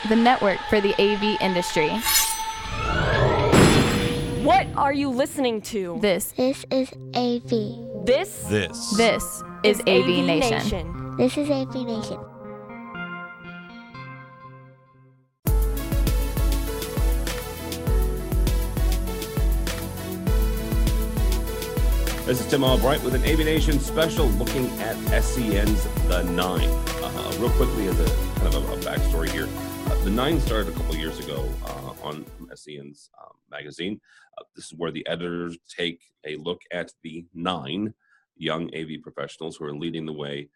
the network for the AV industry. What are you listening to? This This is AV. This is AVNation. This is AVNation. This is Tim Albright with an AVNation special looking at SCN's The Nine. Real quickly, as a kind of a backstory here, The Nine started a couple years ago on SCN's magazine. This is where the editors take a look at the 9 young AV professionals who are leading the way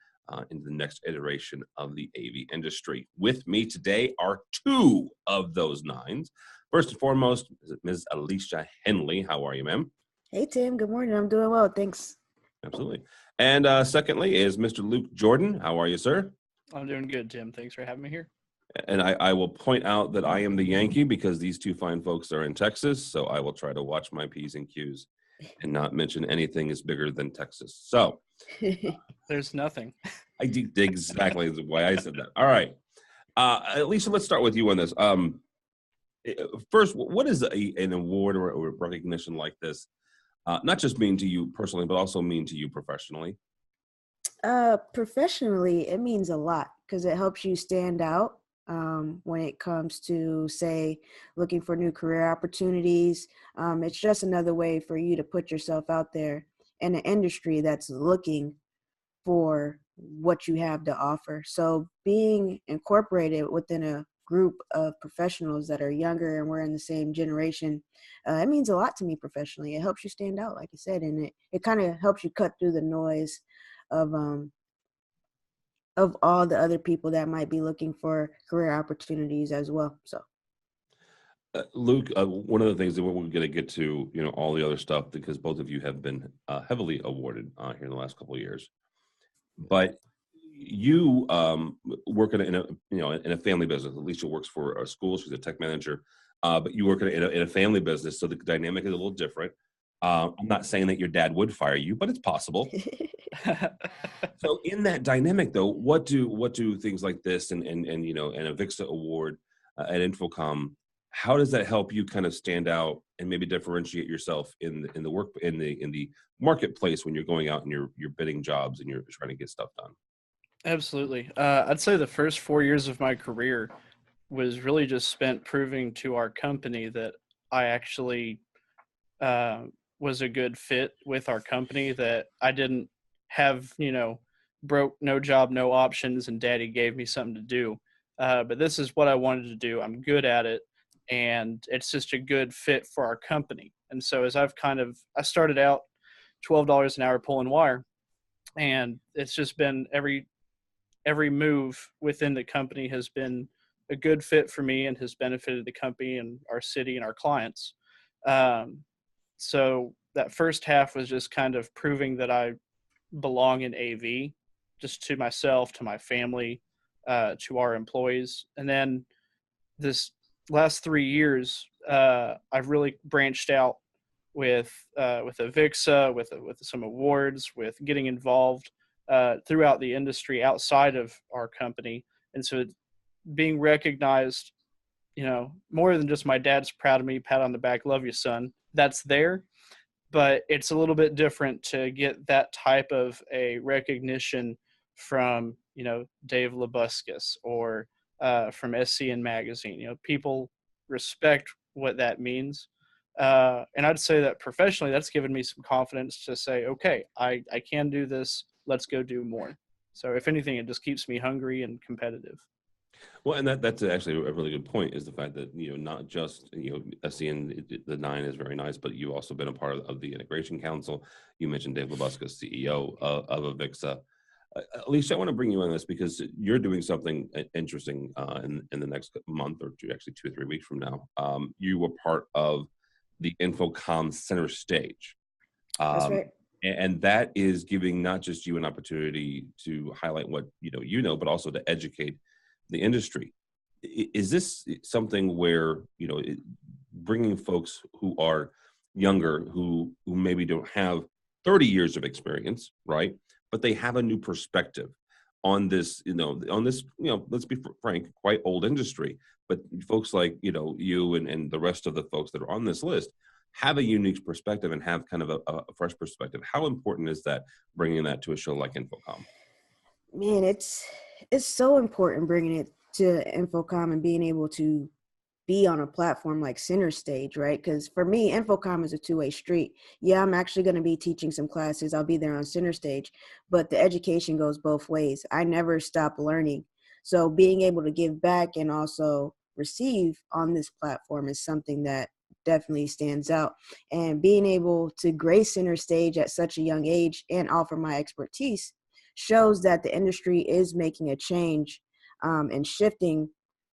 into the next iteration of the AV industry. With me today are 2 of those 9s. First and foremost, Ms. Alicia Henley. How are you, ma'am? Hey, Tim. Good morning. I'm doing well. Thanks. Absolutely. And secondly is Mr. Luke Jordan. How are you, sir? I'm doing good, Tim. Thanks for having me here. And I will point out that I am the Yankee because these 2 fine folks are in Texas, so I will try to watch my P's and Q's and not mention anything is bigger than Texas. So There's nothing. I did exactly why I said that. All right. Lisa, let's start with you on this. First, what is an award or recognition like this? Not just mean to you personally, but also mean to you professionally? Professionally, it means a lot because it helps you stand out when it comes to, say, looking for new career opportunities. It's just another way for you to put yourself out there in an industry that's looking for what you have to offer. So being incorporated within a group of professionals that are younger and we're in the same generation, it means a lot to me professionally. It helps you stand out, like you said, and it kind of helps you cut through the noise of all the other people that might be looking for career opportunities as well. So Luke, one of the things that we're going to get to, all the other stuff, because both of you have been heavily awarded here in the last couple of years. But you work in a family business. Alicia works for a school; she's a tech manager. But you work in a family business, so the dynamic is a little different. I'm not saying that your dad would fire you, but it's possible. So in that dynamic, though, what do things like this and a VIXA award at Infocom? How does that help you kind of stand out and maybe differentiate yourself in the marketplace when you're going out and you're bidding jobs and you're trying to get stuff done? Absolutely. I'd say the first 4 years of my career was really just spent proving to our company that I actually was a good fit with our company, that I didn't have, broke, no job, no options, and daddy gave me something to do. But this is what I wanted to do. I'm good at it, and it's just a good fit for our company. And so as I started out $12 an hour pulling wire, and it's just been every move within the company has been a good fit for me and has benefited the company and our city and our clients. So that first half was just kind of proving that I belong in AV, just to myself, to my family, to our employees. And then this last 3 years, I've really branched out with a VIXA, with some awards, with getting involved throughout the industry outside of our company. And so being recognized, more than just my dad's proud of me, pat on the back, love you, son, that's there. But it's a little bit different to get that type of a recognition from, Dave Labuscus or from SCN magazine. People respect what that means. And I'd say that professionally, that's given me some confidence to say, okay, I can do this. Let's go do more. So if anything, it just keeps me hungry and competitive. Well, and that's actually a really good point, is the fact that, not just, SCN The Nine is very nice, but you've also been a part of the Integration Council. You mentioned Dave Labuscus, CEO of AVIXA. Alicia, I want to bring you on this because you're doing something interesting in the next month or two, actually 2 or 3 weeks from now. You were part of the Infocom Center Stage. that's right. And that is giving not just you an opportunity to highlight what but also to educate the industry. Is this something where bringing folks who are younger, who maybe don't have 30 years of experience, right, but they have a new perspective? on this, let's be frank, quite old industry. But folks like, you and the rest of the folks that are on this list have a unique perspective and have kind of a fresh perspective. How important is that, bringing that to a show like Infocom? Man, it's so important bringing it to Infocom and being able to be on a platform like Center Stage, right? Because for me, Infocom is a two-way street. Yeah, I'm actually going to be teaching some classes. I'll be there on Center Stage, but the education goes both ways. I never stop learning. So being able to give back and also receive on this platform is something that definitely stands out. And being able to grace Center Stage at such a young age and offer my expertise shows that the industry is making a change and shifting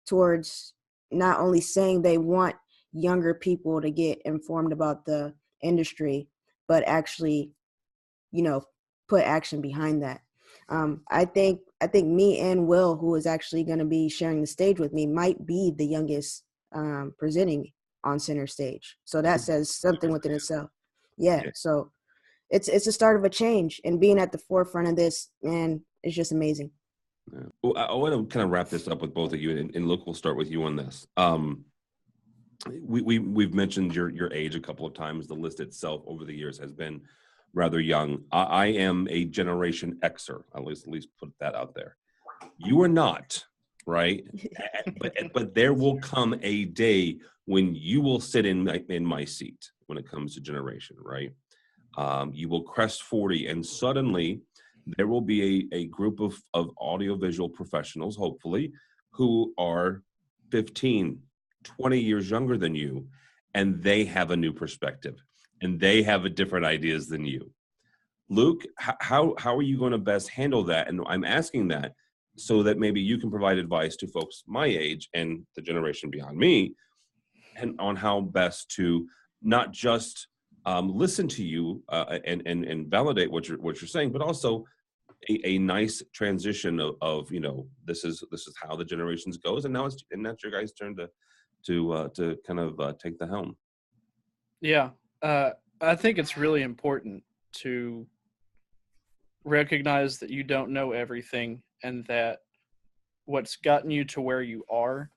towards not only saying they want younger people to get informed about the industry, but actually, put action behind that. I think me and Will, who is actually going to be sharing the stage with me, might be the youngest presenting on Center Stage. So that says something within itself. Yeah. So it's a start of a change, and being at the forefront of this, man, is just amazing. Yeah. Well, I want to kind of wrap this up with both of you, and Luke, we'll start with you on this. We've mentioned your age a couple of times. The list itself over the years has been rather young. I am a Generation Xer. At least put that out there. You are not, right? but there will come a day when you will sit in my seat when it comes to generation, right? You will crest 40, and suddenly there will be a group of audiovisual professionals, hopefully, who are 15, 20 years younger than you, and they have a new perspective, and they have a different ideas than you. Luke, how are you going to best handle that? And I'm asking that so that maybe you can provide advice to folks my age and the generation beyond me, and on how best to not just listen to you and validate what you're saying, but also a nice transition of this is how the generations goes, and now that's your guys' turn to kind of take the helm. Yeah, I think it's really important to recognize that you don't know everything, and that what's gotten you to where you are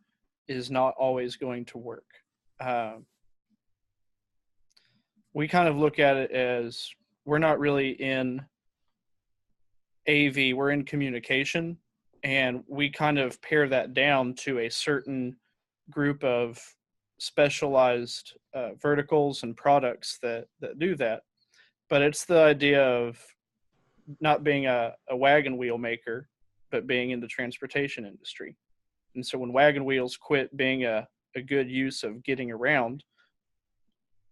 is not always going to work. We kind of look at it as we're not really in AV, we're in communication, and we kind of pare that down to a certain group of specialized verticals and products that do that. But it's the idea of not being a wagon wheel maker, but being in the transportation industry. And so when wagon wheels quit being a good use of getting around,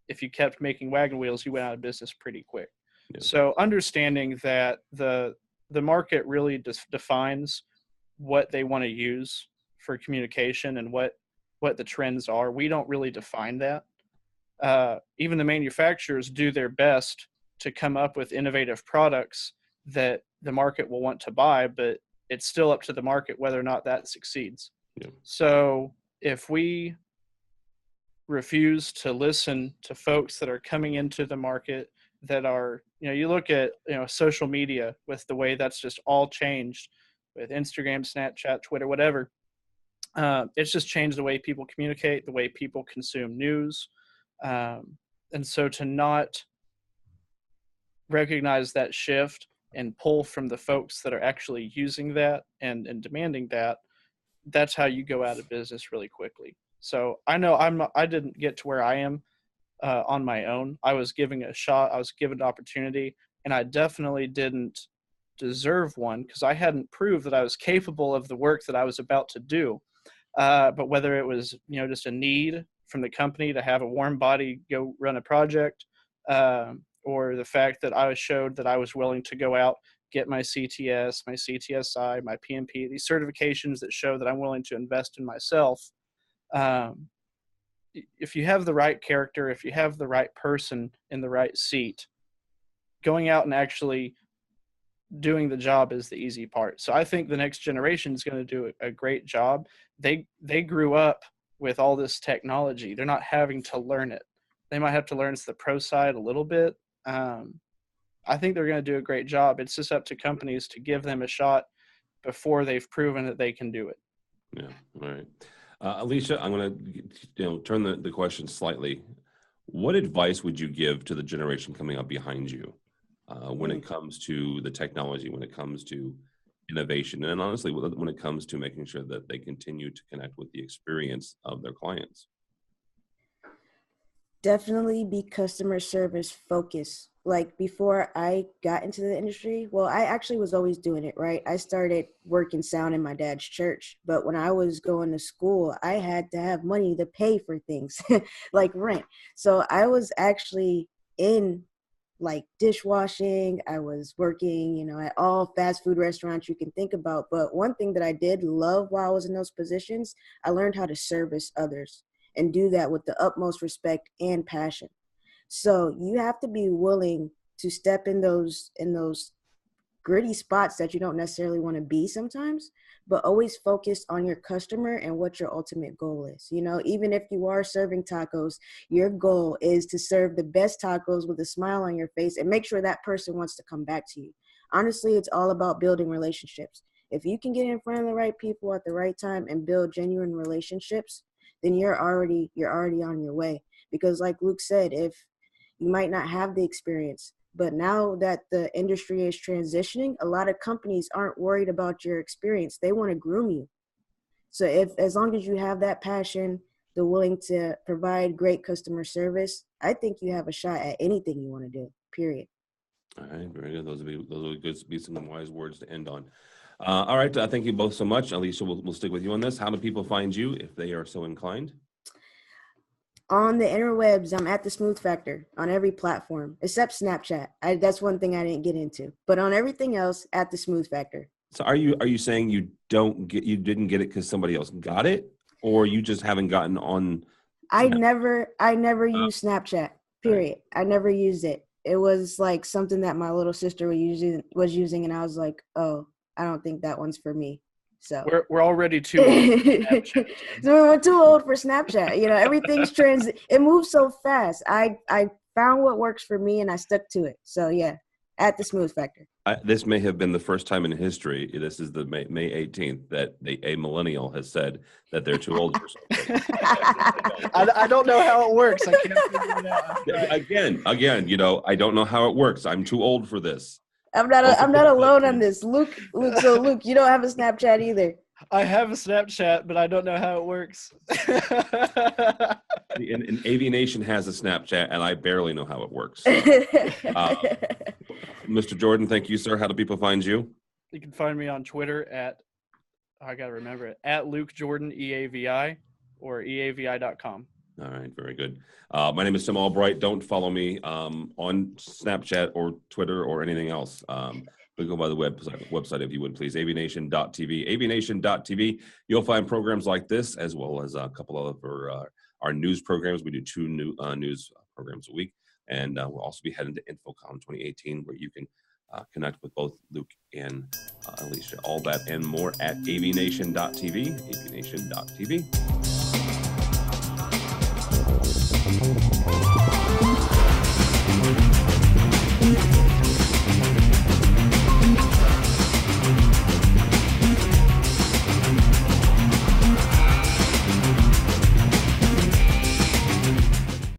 if you kept making wagon wheels, you went out of business pretty quick. Yeah. So understanding that the market really defines what they want to use for communication and what the trends are. We don't really define that. Even the manufacturers do their best to come up with innovative products that the market will want to buy, but it's still up to the market whether or not that succeeds. Yeah. So if we refuse to listen to folks that are coming into the market that are, you look at, social media with the way that's just all changed with Instagram, Snapchat, Twitter, whatever. It's just changed the way people communicate, the way people consume news. And so to not recognize that shift and pull from the folks that are actually using that and demanding that, that's how you go out of business really quickly. So I know I didn't get to where I am on my own. I was given a shot. I was given an opportunity, and I definitely didn't deserve one because I hadn't proved that I was capable of the work that I was about to do. But whether it was, just a need from the company to have a warm body go run a project, or the fact that I showed that I was willing to go out, get my CTS, my CTSI, my PMP, these certifications that show that I'm willing to invest in myself. If you have the right character, if you have the right person in the right seat, going out and actually doing the job is the easy part. So I think the next generation is going to do a great job. They grew up with all this technology. They're not having to learn it. They might have to learn the pro side a little bit. I think they're going to do a great job. It's just up to companies to give them a shot before they've proven that they can do it. Yeah. All right. Alicia, I'm going to turn the question slightly. What advice would you give to the generation coming up behind you when it comes to the technology, when it comes to innovation, and honestly, when it comes to making sure that they continue to connect with the experience of their clients? Definitely be customer service focused. Like before I got into the industry, well, I actually was always doing it, right? I started working sound in my dad's church, but when I was going to school, I had to have money to pay for things like rent. So I was actually in like dishwashing. I was working, at all fast food restaurants you can think about. But one thing that I did love while I was in those positions, I learned how to service others and do that with the utmost respect and passion. So you have to be willing to step in those gritty spots that you don't necessarily want to be sometimes, but always focus on your customer and what your ultimate goal is. Even if you are serving tacos, your goal is to serve the best tacos with a smile on your face and make sure that person wants to come back to you. Honestly, it's all about building relationships. If you can get in front of the right people at the right time and build genuine relationships, then you're already on your way. Because like Luke said, if you might not have the experience, but now that the industry is transitioning, a lot of companies aren't worried about your experience. They want to groom you. So as long as you have that passion, the willing to provide great customer service, I think you have a shot at anything you want to do, period. All right, very good. Those would be some wise words to end on. All right, thank you both so much. Alicia, we'll stick with you on this. How do people find you if they are so inclined? On the interwebs, I'm at The Smooth Factor on every platform except Snapchat. That's one thing I didn't get into. But on everything else, at The Smooth Factor. So are you saying you didn't get it because somebody else got it, or you just haven't gotten on? I never used Snapchat. Period. Right. I never used it. It was like something that my little sister was using, and I was like, oh, I don't think that one's for me. So we're already too old for Snapchat. So we're too old for Snapchat. Everything's it moves so fast. I found what works for me and I stuck to it. So yeah, at The Smooth Factor. This may have been the first time in history, this is the May 18th, that a millennial has said that they're too old for something. I don't know how it works. I can't figure it out. Again, I don't know how it works. I'm too old for this. I'm not alone on this. Luke, so Luke, you don't have a Snapchat either. I have a Snapchat, but I don't know how it works. And AVNation has a Snapchat, and I barely know how it works. Mr. Jordan, thank you, sir. How do people find you? You can find me on Twitter I got to remember it, at Luke Jordan EAVI or EAVI.com. All right, very good. My name is Tim Albright. Don't follow me on Snapchat or Twitter or anything else. But go by the website if you would, please, avnation.tv. avnation.tv. You'll find programs like this, as well as a couple of our news programs. We do 2 new news programs a week. And we'll also be heading to InfoComm 2018, where you can connect with both Luke and Alicia. All that and more at avnation.tv, avnation.tv.